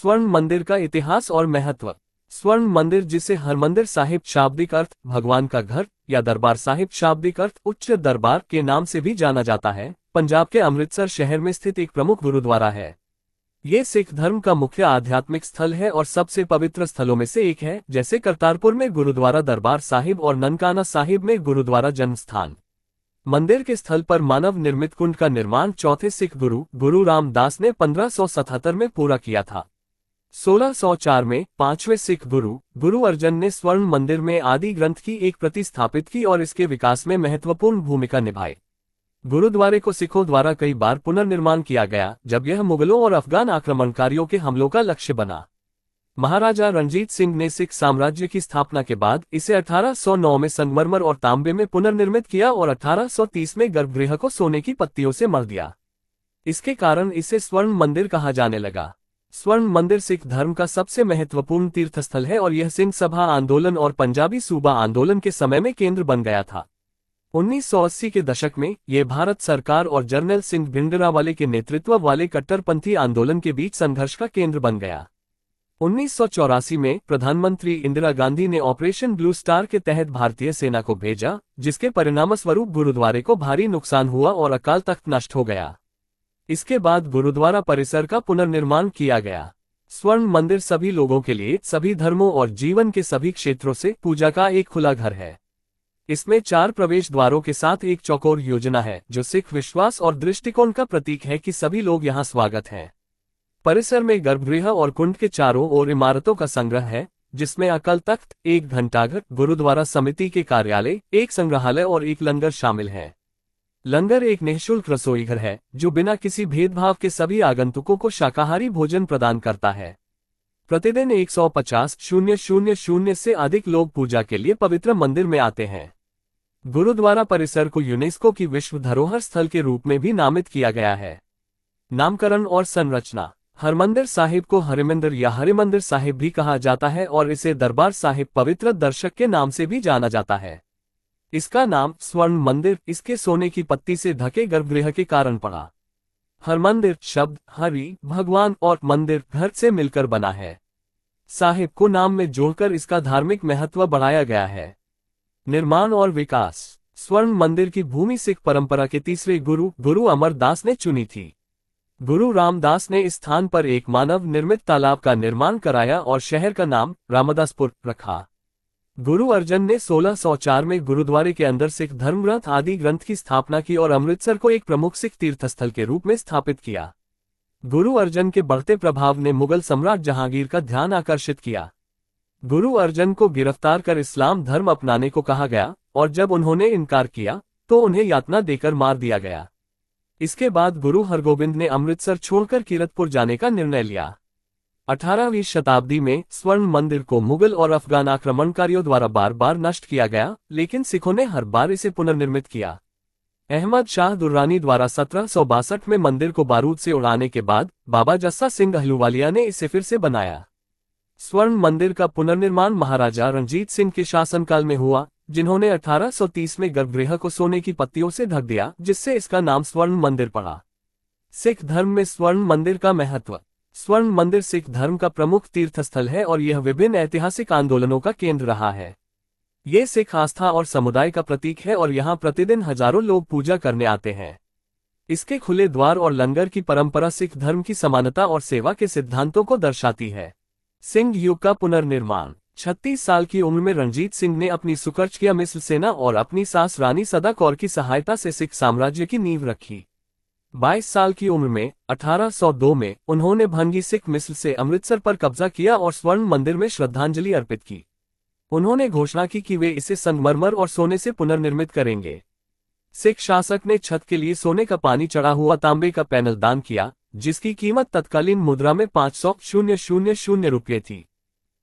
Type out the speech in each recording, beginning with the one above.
स्वर्ण मंदिर का इतिहास और महत्व। स्वर्ण मंदिर, जिसे हरमंदिर साहिब शाब्दिक अर्थ भगवान का घर या दरबार साहिब शाब्दिक अर्थ उच्च दरबार के नाम से भी जाना जाता है, पंजाब के अमृतसर शहर में स्थित एक प्रमुख गुरुद्वारा है। ये सिख धर्म का मुख्य आध्यात्मिक स्थल है और सबसे पवित्र स्थलों में से एक है, जैसे करतारपुर में गुरुद्वारा दरबार साहिब और ननकाना साहिब में गुरुद्वारा जन्म स्थान। मंदिर के स्थल पर मानव निर्मित कुंड का निर्माण चौथे सिख गुरु रामदास ने 1577 में पूरा किया था। 1604 में पांचवें सिख गुरु अर्जन ने स्वर्ण मंदिर में आदि ग्रंथ की एक प्रति स्थापित की और इसके विकास में महत्वपूर्ण भूमिका निभाई। गुरुद्वारे को सिखों द्वारा कई बार पुनर्निर्माण किया गया, जब यह मुगलों और अफगान आक्रमणकारियों के हमलों का लक्ष्य बना। महाराजा रणजीत सिंह ने सिख साम्राज्य की स्थापना के बाद इसे 1809 में संगमरमर और तांबे में पुनर्निर्मित किया और 1830 में गर्भगृह को सोने की पत्तियों से मढ़ दिया। इसके कारण इसे स्वर्ण मंदिर कहा जाने लगा। स्वर्ण मंदिर सिख धर्म का सबसे महत्वपूर्ण तीर्थस्थल है और यह सिंह सभा आंदोलन और पंजाबी सूबा आंदोलन के समय में केंद्र बन गया था। 1980 के दशक में यह भारत सरकार और जर्नैल सिंह भिंडरावाले के नेतृत्व वाले कट्टरपंथी आंदोलन के बीच संघर्ष का केंद्र बन गया। 1984 में प्रधानमंत्री इंदिरा गांधी ने ऑपरेशन ब्लू स्टार के तहत भारतीय सेना को भेजा, जिसके परिणामस्वरूप गुरुद्वारे को भारी नुकसान हुआ और अकाल तख्त नष्ट हो गया। इसके बाद गुरुद्वारा परिसर का पुनर्निर्माण किया गया। स्वर्ण मंदिर सभी लोगों के लिए, सभी धर्मों और जीवन के सभी क्षेत्रों से पूजा का एक खुला घर है। इसमें 4 प्रवेश द्वारों के साथ एक चौकोर योजना है, जो सिख विश्वास और दृष्टिकोण का प्रतीक है कि सभी लोग यहाँ स्वागत हैं। परिसर में गर्भगृह और कुंड के चारों ओर इमारतों का संग्रह है, जिसमें अकाल तख्त, एक घंटाघर, गुरुद्वारा समिति के कार्यालय, एक संग्रहालय और एक लंगर शामिल है। लंगर एक निःशुल्क रसोई घर है, जो बिना किसी भेदभाव के सभी आगंतुकों को शाकाहारी भोजन प्रदान करता है। प्रतिदिन 150,000 से अधिक लोग पूजा के लिए पवित्र मंदिर में आते हैं। गुरुद्वारा परिसर को यूनेस्को की विश्व धरोहर स्थल के रूप में भी नामित किया गया है। नामकरण और संरचना। हरमंदिर साहिब को हरिमंदिर या हरिमंदिर साहिब भी कहा जाता है और इसे दरबार साहिब पवित्र दर्शक के नाम से भी जाना जाता है। इसका नाम स्वर्ण मंदिर इसके सोने की पत्ती से ढके गर्भगृह के कारण पड़ा। हरमंदिर शब्द हरि भगवान और मंदिर घर से मिलकर बना है। साहिब को नाम में जोड़कर इसका धार्मिक महत्व बढ़ाया गया है। निर्माण और विकास। स्वर्ण मंदिर की भूमि सिख परंपरा के तीसरे गुरु अमरदास ने चुनी थी। गुरु रामदास ने इस स्थान पर एक मानव निर्मित तालाब का निर्माण कराया और शहर का नाम रामदासपुर रखा। गुरु अर्जन ने 1604 में गुरुद्वारे के अंदर सिख धर्म ग्रंथ आदि ग्रंथ की स्थापना की और अमृतसर को एक प्रमुख सिख तीर्थस्थल के रूप में स्थापित किया। गुरु अर्जन के बढ़ते प्रभाव ने मुगल सम्राट जहांगीर का ध्यान आकर्षित किया। गुरु अर्जन को गिरफ्तार कर इस्लाम धर्म अपनाने को कहा गया और जब उन्होंने इनकार किया तो उन्हें यातना देकर मार दिया गया। इसके बाद गुरु हरगोबिंद ने अमृतसर छोड़कर कीरतपुर जाने का निर्णय लिया। 18वीं शताब्दी में स्वर्ण मंदिर को मुगल और अफगान आक्रमणकारियों द्वारा बार बार नष्ट किया गया, लेकिन सिखों ने हर बार इसे पुनर्निर्मित किया। अहमद शाह दुर्रानी द्वारा 1762 में मंदिर को बारूद से उड़ाने के बाद बाबा जस्सा सिंह अहलूवालिया ने इसे फिर से बनाया। स्वर्ण मंदिर का पुनर्निर्माण महाराजा रणजीत सिंह के शासनकाल में हुआ, जिन्होंने 1830 में गर्भगृह को सोने की पत्तियों से ढक दिया, जिससे इसका नाम स्वर्ण मंदिर पड़ा। सिख धर्म में स्वर्ण मंदिर का महत्व। स्वर्ण मंदिर सिख धर्म का प्रमुख तीर्थस्थल है और यह विभिन्न ऐतिहासिक आंदोलनों का केंद्र रहा है। ये सिख आस्था और समुदाय का प्रतीक है और यहाँ प्रतिदिन हजारों लोग पूजा करने आते हैं। इसके खुले द्वार और लंगर की परंपरा सिख धर्म की समानता और सेवा के सिद्धांतों को दर्शाती है। सिंह युग का पुनर्निर्माण। 36 साल की उम्र में रणजीत सिंह ने अपनी सुकर्च किया मिस्र सेना और अपनी सास रानी सदा कौर की सहायता से सिख साम्राज्य की नींव रखी। 22 साल की उम्र में 1802 में उन्होंने भंगी सिख मिस्र से अमृतसर पर कब्जा किया और स्वर्ण मंदिर में श्रद्धांजलि अर्पित की। उन्होंने घोषणा की कि वे इसे संगमरमर और सोने से पुनर्निर्मित करेंगे। सिख शासक ने छत के लिए सोने का पानी चढ़ा हुआ तांबे का पैनल दान किया, जिसकी कीमत तत्कालीन मुद्रा में 500,000 रुपये थी।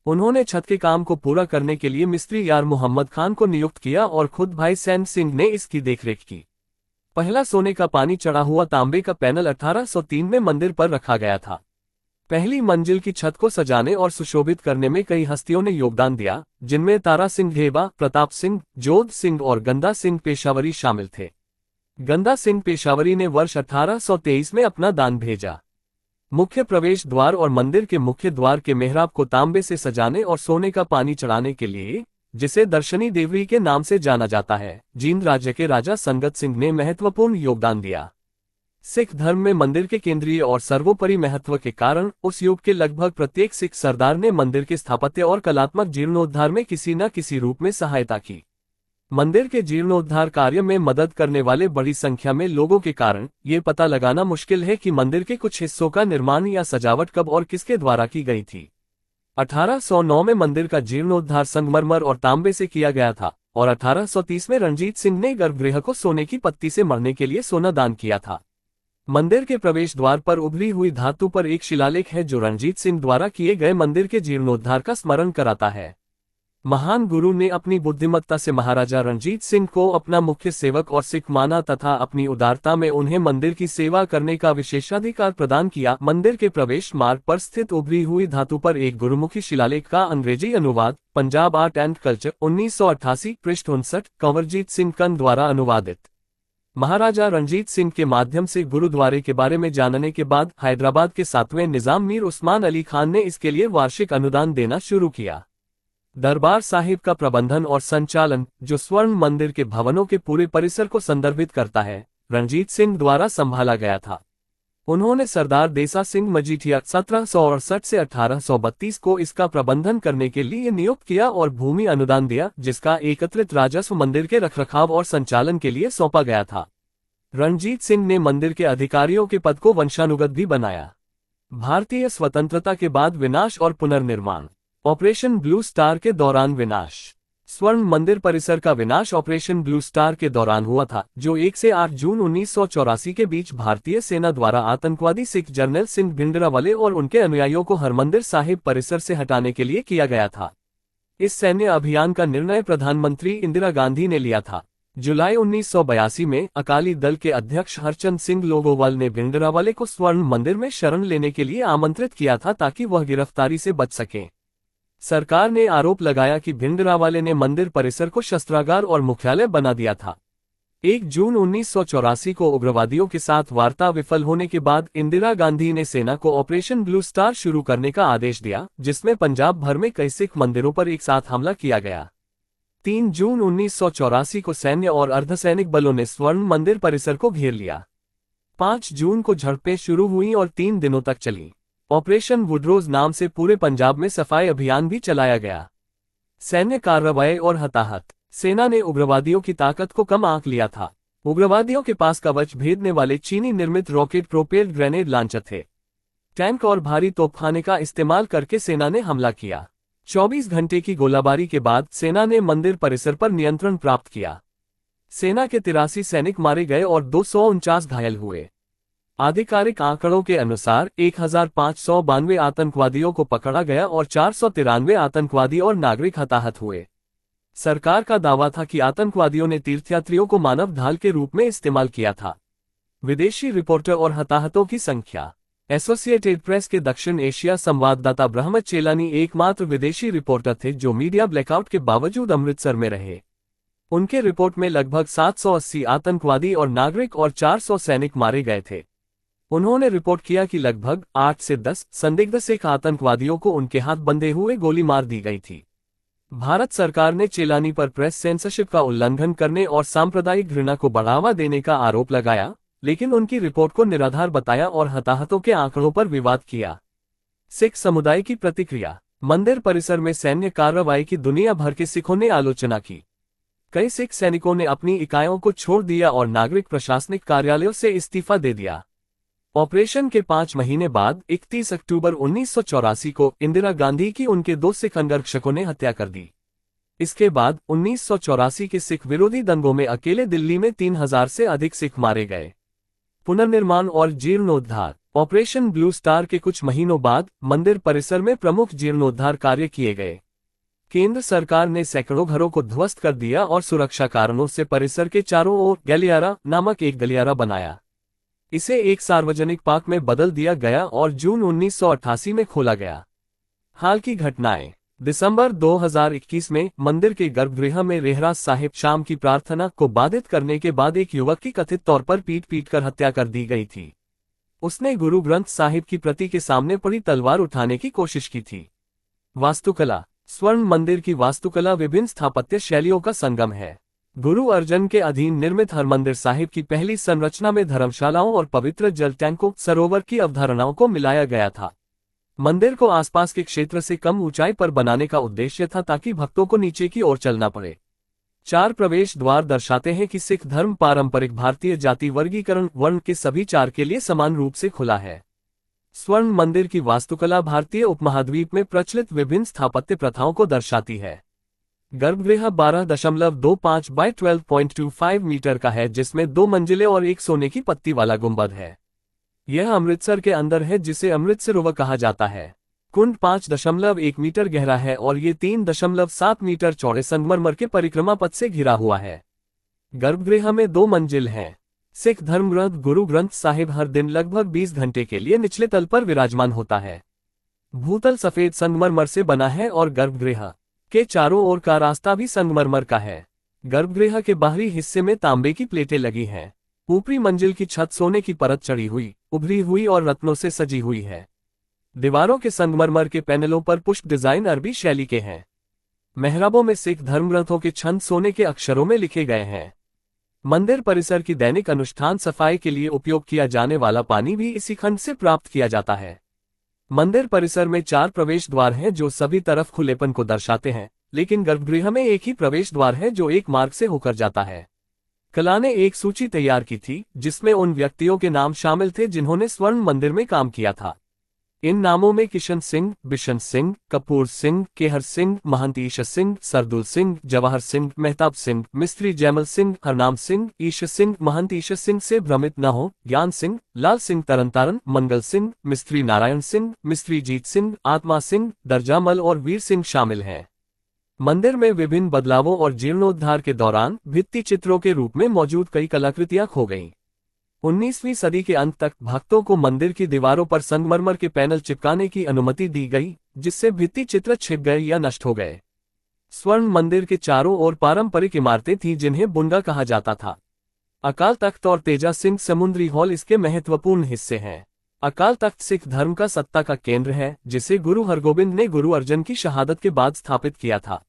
उन्होंने छत के काम को पूरा करने के लिए मिस्त्री यार मोहम्मद खान को नियुक्त किया और खुद भाई सैन सिंह ने इसकी देखरेख की। पहला सोने का पानी चढ़ा हुआ तांबे का पैनल 1803 में मंदिर पर रखा गया था। पहली मंजिल की छत को सजाने और सुशोभित करने में कई हस्तियों ने योगदान दिया, जिनमें तारा सिंह घेबा, प्रताप सिंह, जोध सिंह और गंदा सिंह पेशावरी शामिल थे। गंदा सिंह पेशावरी ने वर्ष 1823 में अपना दान भेजा। मुख्य प्रवेश द्वार और मंदिर के मुख्य द्वार के मेहराब को तांबे से सजाने और सोने का पानी चढ़ाने के लिए, जिसे दर्शनी देवरी के नाम से जाना जाता है, जींद राज्य के राजा संगत सिंह ने महत्वपूर्ण योगदान दिया। सिख धर्म में मंदिर के केंद्रीय और सर्वोपरि महत्व के कारण उस युग के लगभग प्रत्येक सिख सरदार ने मंदिर के स्थापत्य और कलात्मक जीर्णोद्धार में किसी न किसी रूप में सहायता की। मंदिर के जीर्णोद्धार कार्य में मदद करने वाले बड़ी संख्या में लोगों के कारण ये पता लगाना मुश्किल है कि मंदिर के कुछ हिस्सों का निर्माण या सजावट कब और किसके द्वारा की गई थी। 1809 में मंदिर का जीर्णोद्धार संगमरमर और तांबे से किया गया था और 1830 में रणजीत सिंह ने गर्भगृह को सोने की पत्ती से मढ़ने के लिए सोना दान किया था। मंदिर के प्रवेश द्वार पर उभरी हुई धातु पर एक शिलालेख है जो रणजीत सिंह द्वारा किए गए मंदिर के जीर्णोद्धार का स्मरण कराता है। महान गुरु ने अपनी बुद्धिमत्ता से महाराजा रणजीत सिंह को अपना मुख्य सेवक और सिख माना तथा अपनी उदारता में उन्हें मंदिर की सेवा करने का विशेषाधिकार प्रदान किया। मंदिर के प्रवेश मार्ग पर स्थित उभरी हुई धातु पर एक गुरुमुखी शिलालेख का अंग्रेजी अनुवाद, पंजाब आर्ट एंड कल्चर 1988 पृष्ठ 59, कंवरजीत सिंह कंद द्वारा अनुवादित। महाराजा रणजीत सिंह के माध्यम से गुरुद्वारे के बारे में जानने के बाद हैदराबाद के 7वें निजाम मीर उस्मान अली खान ने इसके लिए वार्षिक अनुदान देना शुरू किया। दरबार साहिब का प्रबंधन और संचालन, जो स्वर्ण मंदिर के भवनों के पूरे परिसर को संदर्भित करता है, रणजीत सिंह द्वारा संभाला गया था। उन्होंने सरदार देसा सिंह मजीठिया 1768 से 1832 को इसका प्रबंधन करने के लिए नियुक्त किया और भूमि अनुदान दिया, जिसका एकत्रित राजस्व मंदिर के रखरखाव और संचालन के लिए सौंपा गया था। रणजीत सिंह ने मंदिर के अधिकारियों के पद को वंशानुगत भी बनाया। भारतीय स्वतंत्रता के बाद विनाश और पुनर्निर्माण। ऑपरेशन ब्लू स्टार के दौरान विनाश। स्वर्ण मंदिर परिसर का विनाश ऑपरेशन ब्लू स्टार के दौरान हुआ था, जो 1 से 8 जून 1984 के बीच भारतीय सेना द्वारा आतंकवादी सिख जर्नल सिंह भिंडरावाले और उनके अनुयायियों को हरमंदिर साहिब परिसर से हटाने के लिए किया गया था। इस सैन्य अभियान का निर्णय प्रधानमंत्री इंदिरा गांधी ने लिया था। जुलाई 1982 में अकाली दल के अध्यक्ष हरचंद सिंह लोगोवाल ने भिंडरावाले को स्वर्ण मंदिर में शरण लेने के लिए आमंत्रित किया था ताकि वह गिरफ्तारी से बच सके। सरकार ने आरोप लगाया कि भिंडरावाले ने मंदिर परिसर को शस्त्रागार और मुख्यालय बना दिया था। 1 जून 1984 को उग्रवादियों के साथ वार्ता विफल होने के बाद इंदिरा गांधी ने सेना को ऑपरेशन ब्लू स्टार शुरू करने का आदेश दिया, जिसमें पंजाब भर में कई सिख मंदिरों पर एक साथ हमला किया गया। 3 जून 1984 को सैन्य और अर्धसैनिक बलों ने स्वर्ण मंदिर परिसर को घेर लिया। 5 जून को झड़पें शुरू हुई और 3 दिनों तक चली। ऑपरेशन वुडरोज नाम से पूरे पंजाब में सफाई अभियान भी चलाया गया। सैन्य कार्रवाई और हताहत। सेना ने उग्रवादियों की ताकत को कम आंक लिया था। उग्रवादियों के पास कवच भेदने वाले चीनी निर्मित रॉकेट प्रोपेल्ड ग्रेनेड लॉन्चर थे। टैंक और भारी तोपखाने का इस्तेमाल करके सेना ने हमला किया। 24 घंटे की गोलाबारी के बाद सेना ने मंदिर परिसर पर नियंत्रण प्राप्त किया। सेना के 83 सैनिक मारे गए और 249 घायल हुए। आधिकारिक आंकड़ों के अनुसार 1592 आतंकवादियों को पकड़ा गया और 493 आतंकवादी और नागरिक हताहत हुए। सरकार का दावा था कि आतंकवादियों ने तीर्थयात्रियों को मानव ढाल के रूप में इस्तेमाल किया था। विदेशी रिपोर्टर और हताहतों की संख्या। एसोसिएटेड प्रेस के दक्षिण एशिया संवाददाता ब्रह्मत चेलानी एकमात्र विदेशी रिपोर्टर थे जो मीडिया ब्लैकआउट के बावजूद अमृतसर में रहे। उनके रिपोर्ट में लगभग 780 आतंकवादी और नागरिक और 400 सैनिक मारे गए थे। उन्होंने रिपोर्ट किया कि लगभग 8 से 10 संदिग्ध सिख आतंकवादियों को उनके हाथ बंधे हुए गोली मार दी गई थी। भारत सरकार ने चेलानी पर प्रेस सेंसरशिप का उल्लंघन करने और सांप्रदायिक घृणा को बढ़ावा देने का आरोप लगाया, लेकिन उनकी रिपोर्ट को निराधार बताया और हताहतों के आंकड़ों पर विवाद किया। सिख समुदाय की प्रतिक्रिया। मंदिर परिसर में सैन्य कार्रवाई की दुनिया भर के सिखों ने आलोचना की। कई सिख सैनिकों ने अपनी इकाइयों को छोड़ दिया और नागरिक प्रशासनिक कार्यालयों से इस्तीफा दे दिया। ऑपरेशन के 5 महीने बाद 31 अक्टूबर 1984 को इंदिरा गांधी की उनके 2 सिख अंगरक्षकों ने हत्या कर दी। इसके बाद 1984 के सिख विरोधी दंगों में अकेले दिल्ली में 3000 से अधिक सिख मारे गए। पुनर्निर्माण और जीर्णोद्धार। ऑपरेशन ब्लू स्टार के कुछ महीनों बाद मंदिर परिसर में प्रमुख जीर्णोद्धार कार्य किए गए। केंद्र सरकार ने सैकड़ों घरों को ध्वस्त कर दिया और सुरक्षा कारणों से परिसर के चारों ओर गलियारा नामक एक गलियारा बनाया। इसे एक सार्वजनिक पार्क में बदल दिया गया और जून 1988 में खोला गया। हाल की घटनाएं। दिसंबर 2021 में मंदिर के गर्भगृह में रहरास साहिब शाम की प्रार्थना को बाधित करने के बाद एक युवक की कथित तौर पर पीट कर हत्या कर दी गई थी। उसने गुरु ग्रंथ साहिब की प्रति के सामने पड़ी तलवार उठाने की कोशिश की थी। वास्तुकला। स्वर्ण मंदिर की वास्तुकला विभिन्न स्थापत्य शैलियों का संगम है। गुरु अर्जन के अधीन निर्मित हरमंदिर साहिब की पहली संरचना में धर्मशालाओं और पवित्र जल टैंकों सरोवर की अवधारणाओं को मिलाया गया था। मंदिर को आसपास के क्षेत्र से कम ऊंचाई पर बनाने का उद्देश्य था ताकि भक्तों को नीचे की ओर चलना पड़े। 4 प्रवेश द्वार दर्शाते हैं कि सिख धर्म पारंपरिक भारतीय जाति वर्गीकरण वर्ण के सभी 4 के लिए समान रूप से खुला है। स्वर्ण मंदिर की वास्तुकला भारतीय उपमहाद्वीप में प्रचलित विभिन्न स्थापत्य प्रथाओं को दर्शाती है। गर्भगृह 12.25 बाय 12.25 मीटर का है, जिसमें 2 मंजिलें और एक सोने की पत्ती वाला गुंबद है। यह अमृतसर के अंदर है, जिसे अमृतसरोवर कहा जाता है। कुंड 5.1 मीटर गहरा है और ये 3.7 मीटर चौड़े संगमरमर के परिक्रमा पथ से घिरा हुआ है। गर्भगृह में 2 मंजिल हैं। सिख धर्म ग्रंथ गुरु ग्रंथ साहिब हर दिन लगभग 20 घंटे के लिए निचले तल पर विराजमान होता है। भूतल सफेद संगमरमर से बना है और गर्भगृह के चारों ओर का रास्ता भी संगमरमर का है। गर्भगृह के बाहरी हिस्से में तांबे की प्लेटें लगी हैं। ऊपरी मंजिल की छत सोने की परत चढ़ी हुई, उभरी हुई और रत्नों से सजी हुई है। दीवारों के संगमरमर के पैनलों पर पुष्प डिजाइन अरबी शैली के हैं। मेहराबों में सिख धर्मग्रंथों के छंद सोने के अक्षरों में लिखे गए हैं। मंदिर परिसर की दैनिक अनुष्ठान सफाई के लिए उपयोग किया जाने वाला पानी भी इसी खंड से प्राप्त किया जाता है। मंदिर परिसर में 4 प्रवेश द्वार हैं जो सभी तरफ खुलेपन को दर्शाते हैं, लेकिन गर्भगृह में एक ही प्रवेश द्वार है जो एक मार्ग से होकर जाता है। कला ने एक सूची तैयार की थी जिसमें उन व्यक्तियों के नाम शामिल थे जिन्होंने स्वर्ण मंदिर में काम किया था। इन नामों में किशन सिंह, बिशन सिंह, कपूर सिंह, केहर सिंह, महंत ईश सिंह, सरदुल सिंह, जवाहर सिंह, मेहताब सिंह, मिस्त्री जैमल सिंह, हरनाम सिंह, ईश सिंह, महंत ईश सिंह से भ्रमित न हो, ज्ञान सिंह, लाल सिंह तरनतारन, मंगल सिंह, मिस्त्री नारायण सिंह, मिस्त्री जीत सिंह, आत्मा सिंह, दर्जामल और वीर सिंह शामिल हैं। मंदिर में विभिन्न बदलावों और जीर्णोद्धार के दौरान भित्ति चित्रों के रूप में मौजूद कई कलाकृतियां खो गईं। 19वीं सदी के अंत तक भक्तों को मंदिर की दीवारों पर संगमरमर के पैनल चिपकाने की अनुमति दी गई, जिससे भित्ति चित्र छिप गए या नष्ट हो गए। स्वर्ण मंदिर के चारों ओर पारंपरिक इमारतें थीं जिन्हें बुंगा कहा जाता था। अकाल तख्त और तेजा सिंह समुद्री हॉल इसके महत्वपूर्ण हिस्से हैं। अकाल तख्त सिख धर्म का सत्ता का केंद्र है, जिसे गुरु हरगोबिंद ने गुरु अर्जन की शहादत के बाद स्थापित किया था।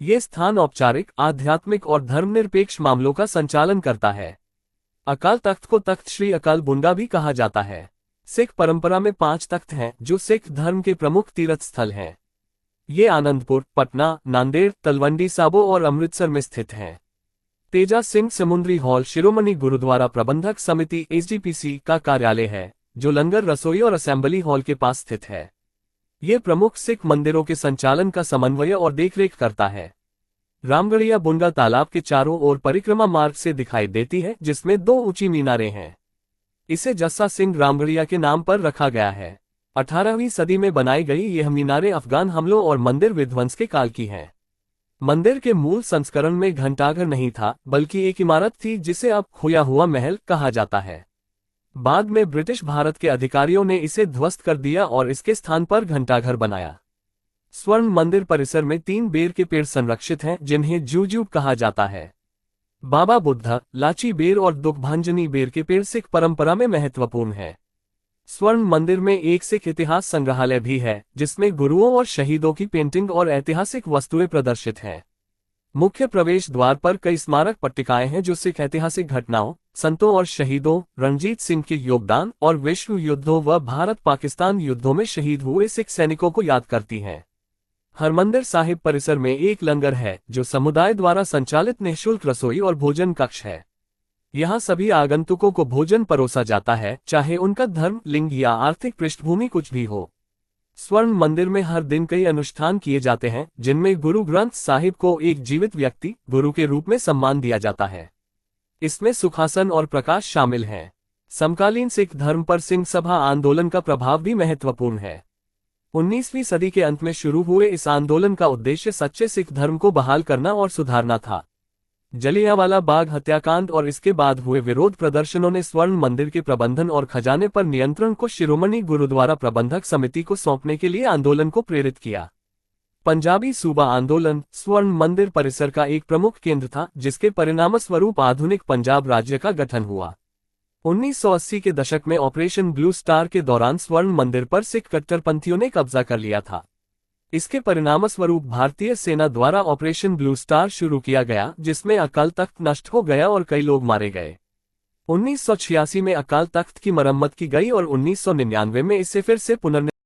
ये स्थान औपचारिक, आध्यात्मिक और धर्मनिरपेक्ष मामलों का संचालन करता है। अकाल तख्त को तख्त श्री अकाल बुंगा भी कहा जाता है। सिख परंपरा में 5 तख्त हैं जो सिख धर्म के प्रमुख तीर्थ स्थल हैं। ये आनंदपुर, पटना, नांदेड़, तलवंडी साबो और अमृतसर में स्थित हैं। तेजा सिंह समुद्री हॉल शिरोमणि गुरुद्वारा प्रबंधक समिति SGPC का कार्यालय है, जो लंगर, रसोई और असेंबली हॉल के पास स्थित है। ये प्रमुख सिख मंदिरों के संचालन का समन्वय और देखरेख करता है। रामगढ़िया बुंगा तालाब के चारों ओर परिक्रमा मार्ग से दिखाई देती है, जिसमें 2 ऊंची मीनारें हैं। इसे जस्सा सिंह रामगढ़िया के नाम पर रखा गया है। 18वीं सदी में बनाई गई यह मीनारें अफगान हमलों और मंदिर विध्वंस के काल की हैं। मंदिर के मूल संस्करण में घंटाघर नहीं था, बल्कि एक इमारत थी जिसे अब खोया हुआ महल कहा जाता है। बाद में ब्रिटिश भारत के अधिकारियों ने इसे ध्वस्त कर दिया और इसके स्थान पर घंटाघर बनाया। स्वर्ण मंदिर परिसर में 3 बेर के पेड़ संरक्षित हैं, जिन्हें जूजूब कहा जाता है। बाबा बुद्धा, लाची बेर और दुखभांजनी बेर के पेड़ सिख परंपरा में महत्वपूर्ण है। स्वर्ण मंदिर में एक सिख इतिहास संग्रहालय भी है, जिसमें गुरुओं और शहीदों की पेंटिंग और ऐतिहासिक वस्तुएं प्रदर्शित हैं। मुख्य प्रवेश द्वार पर कई स्मारक पट्टिकाएं हैं जो सिख ऐतिहासिक घटनाओं, संतों और शहीदों, रणजीत सिंह के योगदान और विश्व युद्धों व भारत-पाकिस्तान युद्धों में शहीद हुए सिख सैनिकों को याद करती हैं। हरमंदिर साहिब परिसर में एक लंगर है, जो समुदाय द्वारा संचालित निःशुल्क रसोई और भोजन कक्ष है। यहाँ सभी आगंतुकों को भोजन परोसा जाता है, चाहे उनका धर्म, लिंग या आर्थिक पृष्ठभूमि कुछ भी हो। स्वर्ण मंदिर में हर दिन कई अनुष्ठान किए जाते हैं, जिनमें गुरु ग्रंथ साहिब को एक जीवित व्यक्ति, गुरु के रूप में सम्मान दिया जाता है। इसमें सुखासन और प्रकाश शामिल हैं। समकालीन सिख धर्म पर सिंह सभा आंदोलन का प्रभाव भी महत्वपूर्ण है। 19वीं सदी के अंत में शुरू हुए इस आंदोलन का उद्देश्य सच्चे सिख धर्म को बहाल करना और सुधारना था। जलियांवाला बाग हत्याकांड और इसके बाद हुए विरोध प्रदर्शनों ने स्वर्ण मंदिर के प्रबंधन और खजाने पर नियंत्रण को शिरोमणि गुरुद्वारा प्रबंधक समिति को सौंपने के लिए आंदोलन को प्रेरित किया। पंजाबी सूबा आंदोलन स्वर्ण मंदिर परिसर का एक प्रमुख केंद्र था, जिसके परिणामस्वरूप आधुनिक पंजाब राज्य का गठन हुआ। 1980 के दशक में ऑपरेशन ब्लू स्टार के दौरान स्वर्ण मंदिर पर सिख कट्टरपंथियों ने कब्जा कर लिया था। इसके परिणामस्वरूप भारतीय सेना द्वारा ऑपरेशन ब्लू स्टार शुरू किया गया, जिसमें अकाल तख्त नष्ट हो गया और कई लोग मारे गए। 1986 में अकाल तख्त की मरम्मत की गई और 1999 में इसे फिर से पुनर्निर्मित